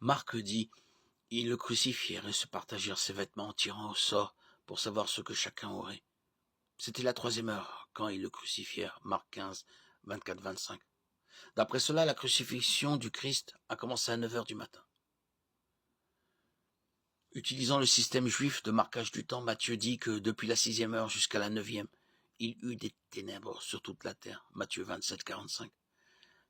Marc dit, ils le crucifièrent et se partagèrent ses vêtements en tirant au sort pour savoir ce que chacun aurait. C'était la 3e heure quand ils le crucifièrent, Marc 15, 24-25. D'après cela, la crucifixion du Christ a commencé à 9 heures du matin. Utilisant le système juif de marquage du temps, Matthieu dit que depuis la 6e heure jusqu'à la 9e, il eut des ténèbres sur toute la terre, Matthieu 27, 45.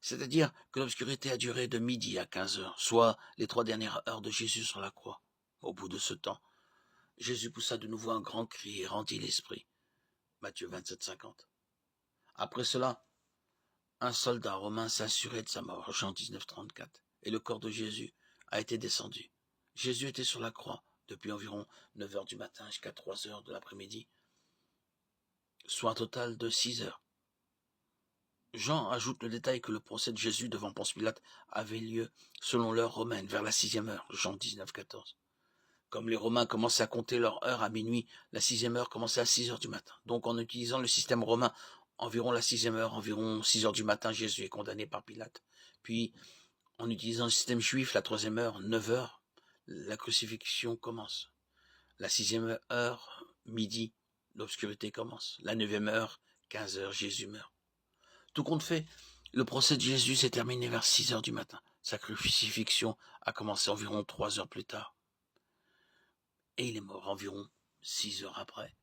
C'est-à-dire que l'obscurité a duré de midi à 15 heures, soit les 3 dernières heures de Jésus sur la croix. Au bout de ce temps, Jésus poussa de nouveau un grand cri et rendit l'esprit, Matthieu 27, 50. Après cela, un soldat romain s'assurait de sa mort, Jean 19, 34, et le corps de Jésus a été descendu. Jésus était sur la croix depuis environ 9 heures du matin jusqu'à 3 heures de l'après-midi, soit un total de 6 heures. Jean ajoute le détail que le procès de Jésus devant Ponce Pilate avait lieu selon l'heure romaine, vers la 6e heure, Jean 19, 14. Comme les Romains commençaient à compter leur heure à minuit, la 6e heure commençait à 6 heures du matin. Donc en utilisant le système romain, environ la 6e heure, environ 6 heures du matin, Jésus est condamné par Pilate. Puis, en utilisant le système juif, la 3e heure, 9 heures, la crucifixion commence. La 6e heure, midi, l'obscurité commence. La 9e heure, 15 heures, Jésus meurt. Tout compte fait, le procès de Jésus s'est terminé vers 6 heures du matin. Sa crucifixion a commencé environ 3 heures plus tard. Et il est mort environ 6 heures après.